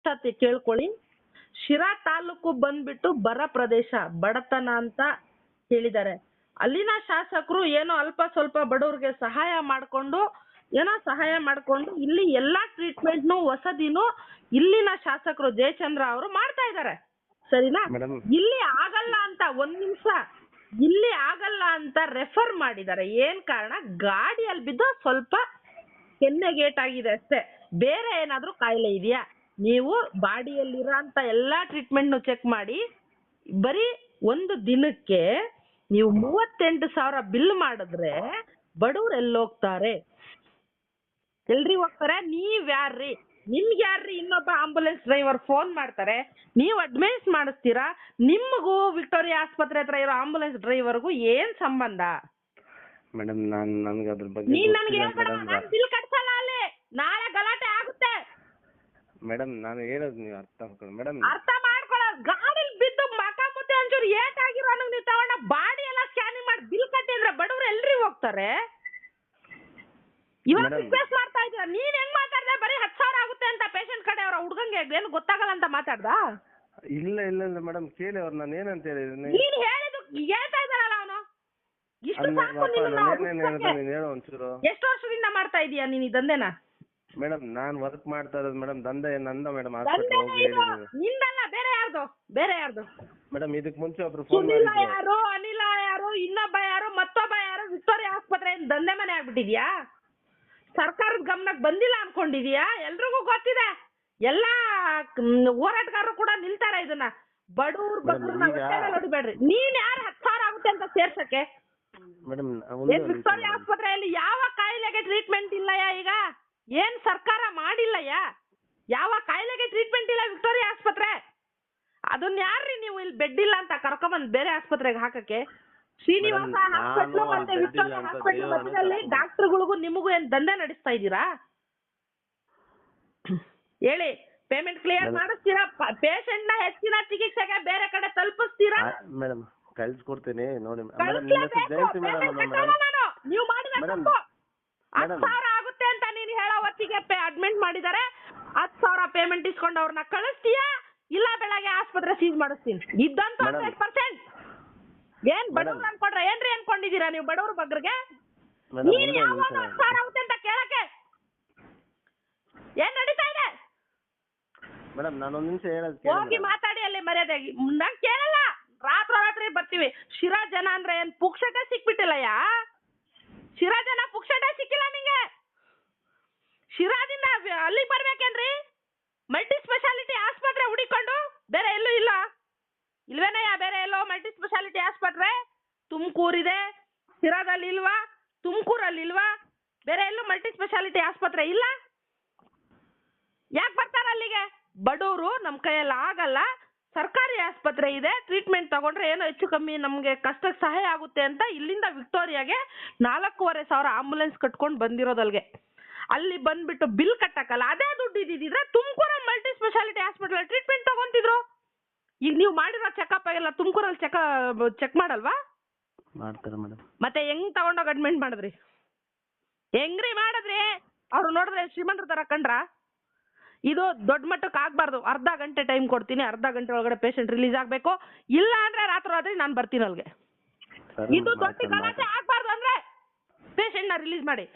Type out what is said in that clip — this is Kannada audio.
ಒಂದ್ಸತಿ ಕೇಳ್ಕೊಳ್ಳಿ. ಶಿರಾ ತಾಲೂಕು ಬಂದ್ಬಿಟ್ಟು ಬರ ಪ್ರದೇಶ, ಬಡತನ ಅಂತ ಹೇಳಿದ್ದಾರೆ. ಅಲ್ಲಿನ ಶಾಸಕರು ಏನೋ ಅಲ್ಪ ಸ್ವಲ್ಪ ಬಡವ್ರಿಗೆ ಸಹಾಯ ಮಾಡ್ಕೊಂಡು ಇಲ್ಲಿ ಎಲ್ಲಾ ಟ್ರೀಟ್ಮೆಂಟ್ನು ವಸತಿನೂ ಇಲ್ಲಿನ ಶಾಸಕರು ಜಯಚಂದ್ರ ಅವರು ಮಾಡ್ತಾ ಇದ್ದಾರೆ. ಸರಿನಾ? ಇಲ್ಲಿ ಆಗಲ್ಲ ಅಂತ ಒಂದ್ ನಿಮಿಷ, ಇಲ್ಲಿ ಆಗಲ್ಲ ಅಂತ ರೆಫರ್ ಮಾಡಿದ್ದಾರೆ. ಏನ್ ಕಾರಣ? ಗಾಡಿಯಲ್ಲಿ ಬಿದ್ದು ಸ್ವಲ್ಪ ಕೆನ್ನೆಗೇಟ್ ಆಗಿದೆ ಅಷ್ಟೇ, ಬೇರೆ ಏನಾದ್ರೂ ಕಾಯಿಲೆ ಇದೆಯಾ? ನೀವು ಬಾಡಿಯಲ್ಲಿರೋ ಅಂತ ಎಲ್ಲಾ ಟ್ರೀಟ್ಮೆಂಟ್ ಚೆಕ್ ಮಾಡಿ, ಬರೀ ಒಂದು ದಿನಕ್ಕೆ ನೀವು 38,000 ಬಿಲ್ ಮಾಡಿದ್ರೆ ಬಡವ್ರು ಎಲ್ಲೋಗ್ತಾರೆ? ಎಲ್ರಿ ಹೋಗ್ತಾರೆ? ನೀವ್ಯಾರ್ರಿ? ನಿಮ್ಗೆ ಯಾರ್ರಿ ಇನ್ನೊಬ್ಬ ಆಂಬುಲೆನ್ಸ್ ಡ್ರೈವರ್ ಫೋನ್ ಮಾಡ್ತಾರೆ, ನೀವು ಅಡ್ಮಿಟ್ ಮಾಡಿಸ್ತೀರಾ? ನಿಮಗೂ ವಿಕ್ಟೋರಿಯಾ ಆಸ್ಪತ್ರೆ ಹತ್ರ ಇರೋ ಆಂಬುಲೆನ್ಸ್ ಡ್ರೈವರ್ಗೂ ಏನ್ ಸಂಬಂಧ? ಮೇಡಮ್ ನನ್ಗೆ ಅದ್ರ ಬಗ್ಗೆ ನೀನ್ ನನಗೆ ಹೇಳ್ಬೇಡ, ನಾನು ಬಿಲ್ ಕಟ್ಸಲ್ಲ ಅಲ್ಲಿ, ನಾಳೆ ಗಲಾಟೆ ಆಗುತ್ತೆ. ಮೇಡಮ್ ನಾನು ಹೇಳೋದು ನೀವು ಅರ್ಥ ಮಾಡ್ಕೊಳ್ಳಿ ಮೇಡಮ್. ಅರ್ಥ ಮಾಡ್ಕೊಳ್ಳೋದು, ಗಾಡಿಲಿ ಬಿದ್ದು ಮಕ ಮುತ್ತೆ ಒಂಚೂರು ಏಟಾಗಿರೋ ನೀವು ತಗೊಂಡ ಬಾಡಿ ಎಲ್ಲ ಸ್ಕ್ಯಾನಿಂಗ್ ಮಾಡಿ ಬಿಲ್ ಕಟ್ಟಿದ್ರೆ ಬಡವ್ರು ಎಲ್ರಿ ಹೋಗ್ತಾರೆ? ಇವಾಗ ರಿಕ್ವೆಸ್ಟ್ ಮಾಡ್ತಾ ಇದ್ದೀರಾ, ನೀನ್ ಹೆಂಗ್ ಮಾತಾಡ್ದೆ? ಬರೀ 10,000 ಆಗುತ್ತೆ ಅಂತ ಪೇಷಂಟ್ ಕಡೆ ಅವ್ರ ಹುಡುಗಂಗೆ ಏನು ಗೊತ್ತಾಗಲ್ಲ ಅಂತ ಮಾತಾಡ್ದ? ಇಲ್ಲ ಇಲ್ಲ ಇಲ್ಲ ಮೇಡಮ್, ಕೇಳಿ ಅವ್ರು ನಾನು ಏನಂತ ಹೇಳಿದ್ದೀನಿ. ನೀನ್ ಹೇಳಿದ್ದು ಹೇಳ್ತಾ ಇದ್ದಾರಲ್ಲ ಅವನು. ಒಂಚೂರು ಎಷ್ಟು ವರ್ಷದಿಂದ ಮಾಡ್ತಾ ಇದೀಯಾ ನೀನ್ ಈ ದಂಧೆನ? ಮೇಡಮ್ ನಾನ್ ವರ್ಕ್ ಮಾಡ್ತಾ ಇರೋದು ಮೇಡಮ್, ದಂಧೆ ನಂದ ಮೇಡಮ್. ನಿಂದಲ್ಲ, ಬೇರೆ ಯಾರ್ದು? ಬೇರೆ ಯಾರ್ದು? ಮೇಡಮ್ ಇದಕ್ ಮುಂಚೆ ಒಬ್ರು ಫೋನ್ ಸುನಿಲ ಯಾರು, ಅನಿಲ ಯಾರು, ಇನ್ನೊಬ್ಬ ಯಾರು, ಮತ್ತೊಬ್ಬ ಯಾರು? ವಿಕ್ಟೋರಿಯಾ ಆಸ್ಪತ್ರೆ ದಂಧೆ ಮನೆ ಆಗ್ಬಿಟ್ಟಿದ್ಯಾ? ಸರ್ಕಾರದ ಗಮನಕ್ಕೆ ಬಂದಿಲ್ಲ ಅನ್ಕೊಂಡಿದ್ಯಾ? ಎಲ್ರಿಗೂ ಗೊತ್ತಿದೆ, ಎಲ್ಲಾ ಹೋರಾಟಗಾರರು ಕೂಡ ನಿಲ್ತಾರೆ ಇದನ್ನ. ಬಡವ್ರ ನೋಡಿಬೇಡ್ರಿ. ನೀನ್ ಯಾರು 10,000 ಆಗುತ್ತೆ ಅಂತ ಸೇರ್ಸಕ್ಕೆ? ವಿಕ್ಟೋರಿಯಾ ಆಸ್ಪತ್ರೆಯಲ್ಲಿ ಯಾವ ಕಾಯಿಲೆಗೆ ಟ್ರೀಟ್ಮೆಂಟ್ ಇಲ್ಲಯ್ಯ? ಈಗ ಏನ್ ಸರ್ಕಾರ ಮಾಡಿಲ್ಲಯ್ಯ? ಯಾವ ಕಾಯಿಲೆಗೆ ಟ್ರೀಟ್ಮೆಂಟ್ ಇಲ್ಲ ವಿಕ್ಟೋರಿಯಾ ಆಸ್ಪತ್ರೆ? ಅದನ್ನ ಯಾರ್ರಿ ನೀವು ಇಲ್ಲಿ ಬೆಡ್ ಇಲ್ಲ ಅಂತ ಕರ್ಕೊಂಬಂದ್ ಬೇರೆ ಆಸ್ಪತ್ರೆಗೆ ಹಾಕಕ್ಕೆ? ಶ್ರೀನಿವಾಸ ಹಾಸ್ಪಿಟ್ಲು ಮತ್ತೆ ವಿಕ್ಟೋರಿಯಾ ಹಾಸ್ಪಿಟ್ಲ್ ಮಧ್ಯದಲ್ಲಿ ಡಾಕ್ಟರ್ಗಳಿಗೂ ನಿಮಗೂ ಏನ್ ದಂಧೆ ನಡೆಸ್ತಾ ಇದ್ದೀರಾ? ಹೇಳಿ, ಪೇಮೆಂಟ್ ಕ್ಲಿಯರ್ ಮಾಡಿಸ್ತೀರಾ? ಪೇಷಂಟ್ ನ ಹೆಚ್ಚಿನ ಚಿಕಿತ್ಸೆಗೆ ಬೇರೆ ಕಡೆ ತಲುಪಿಸ್ತೀರಾ? ಮೇಡಮ್ ಕಳ್ಸಿಕೊಡ್ತೀನಿ ನೋಡಿ. ನೀವು ಮಾಡಿದ 10,000 ಆಗುತ್ತೆ ಅಂತ ನೀನು ಹೇಳೋ ಹೊತ್ತಿಗೆ ಅಡ್ಮಿಟ್ ಮಾಡಿದ್ದಾರೆ. 10,000 ಪೇಮೆಂಟ್ ಇಸ್ಕೊಂಡು ಅವ್ರನ್ನ ಕಳಿಸ್ತೀಯಾ? ಇಲ್ಲ ಬೆಳಗ್ಗೆ ಆಸ್ಪತ್ರೆ ಸೀಜ್ ಮಾಡಿಸ್ತೀನಿ. ಇದ್ದಂತೂ 100%. ಏನ್ ಬಡವ್ರು ಅನ್ಕೊಂಡ್ರೆ ಏನ್ರಿ ಅನ್ಕೊಂಡಿದೀರಾ ನೀವು? ಬಡವ್ರ ಬಗ್ಗರಿಗೆ ನೀನ್ ಯಾವಾಗ 10,000 ಆಗುತ್ತೆ ಅಂತ ಕೇಳಕ್ಕೆ ಏನ್ ನಡೀತಾ ಇದೆ? ಮೇಡಮ್ ನಾನೊಂದ್ ನಿಮಿಷ ಹೇಳೋದು ಹೋಗಿ ಮಾತಾಡಿ ಅಲ್ಲಿ ಮರ್ಯಾದೆಯಾಗಿ. ನಂಗೆ ಕೇಳಲ್ಲ, ರಾತ್ರಿ ಬರ್ತೀವಿ. ಶಿರಾ ಜನ ಅಂದ್ರೆ ಏನ್ ಪುಕ್ಷಟೆ ಸಿಕ್ಬಿಟ್ಟಿಲ್ಲಯ್ಯ? ಶಿರಾ ಜನ ಪುಕ್ಷಟೆ ಸಿಕ್ಕಿಲ್ಲ ನಿಂಗೆ. ಶಿರಾದಿಂದ ಅಲ್ಲಿಗೆ ಬರ್ಬೇಕೇನ್ರಿ? ಮಲ್ಟಿ ಸ್ಪೆಷಾಲಿಟಿ ಆಸ್ಪತ್ರೆ ಹುಡಿಕೊಂಡು ಬೇರೆ ಎಲ್ಲೂ ಇಲ್ಲ ಇಲ್ವೇನಯ್ಯ? ಬೇರೆ ಎಲ್ಲೋ ಮಲ್ಟಿ ಸ್ಪೆಷಾಲಿಟಿ ಆಸ್ಪತ್ರೆ ತುಮಕೂರಿದೆ, ಶಿರಾದಲ್ಲಿ ಇಲ್ವಾ? ತುಮಕೂರಲ್ಲಿ ಇಲ್ವಾ? ಬೇರೆ ಎಲ್ಲೂ ಮಲ್ಟಿ ಸ್ಪೆಷಾಲಿಟಿ ಆಸ್ಪತ್ರೆ ಇಲ್ಲ? ಯಾಕೆ ಬರ್ತಾರೆ ಅಲ್ಲಿಗೆ? ಬಡವರು ನಮ್ ಕೈಯಲ್ಲಿ ಆಗಲ್ಲ, ಸರ್ಕಾರಿ ಆಸ್ಪತ್ರೆ ಇದೆ, ಟ್ರೀಟ್ಮೆಂಟ್ ತಗೊಂಡ್ರೆ ಏನೋ ಹೆಚ್ಚು ಕಮ್ಮಿ ನಮ್ಗೆ ಕಷ್ಟಕ್ಕೆ ಸಹಾಯ ಆಗುತ್ತೆ ಅಂತ ಇಲ್ಲಿಂದ ವಿಕ್ಟೋರಿಯಾಗೆ 4,500 ಆಂಬುಲೆನ್ಸ್ ಕಟ್ಕೊಂಡು ಬಂದಿರೋದಲ್ಗೆ. ಅಲ್ಲಿ ಬಂದ್ಬಿಟ್ಟು ಬಿಲ್ ಕಟ್ಟಕ್ಕಲ್ಲ, ಅದೇ ದುಡ್ಡು ಇದ್ದಿದ್ರೆ ತುಮಕೂರಲ್ಲಿ ಮಲ್ಟಿ ಸ್ಪೆಷಾಲಿಟಿ ಹಾಸ್ಪಿಟಲ್ ಟ್ರೀಟ್ಮೆಂಟ್ ತಗೊಂತಿದ್ರು. ಈಗ ನೀವು ಮಾಡಿರೋ ಚೆಕಪ್ ಎಲ್ಲ ತುಮಕೂರಲ್ಲಿ ಚೆಕ್ ಮಾಡಲ್ವಾ? ಮಾಡ್ತಾರೆ ಮೇಡಮ್. ಮತ್ತೆ ಹೆಂಗ್ ತಗೊಂಡೋಗಿ ಅಡ್ಮಿಟ್ ಮಾಡಿದ್ರಿ? ಹೆಂಗ್ರಿ ಮಾಡಿದ್ರಿ? ಅವ್ರು ನೋಡಿದ್ರೆ ಶ್ರೀಮಂತರ ತರ ಕಂಡ್ರ? ಇದು ದೊಡ್ಡ ಮಟ್ಟಕ್ಕೆ ಆಗ್ಬಾರ್ದು. ಅರ್ಧ ಗಂಟೆ ಟೈಮ್ ಕೊಡ್ತೀನಿ, ಅರ್ಧ ಗಂಟೆ ಒಳಗಡೆ ಪೇಷಂಟ್ ರಿಲೀಸ್ ಆಗ್ಬೇಕು. ಇಲ್ಲ ಅಂದ್ರೆ ರಾತ್ರಿ ನಾನು ಬರ್ತೀನಿ ಅಲ್ಗೆ. ಇದು ದೊಡ್ಡ ಗಲಾಟೆ ಆಗ್ಬಾರ್ದು ಅಂದ್ರೆ ಪೇಷಂಟ್ ನ ರಿಲೀಸ್ ಮಾಡಿ.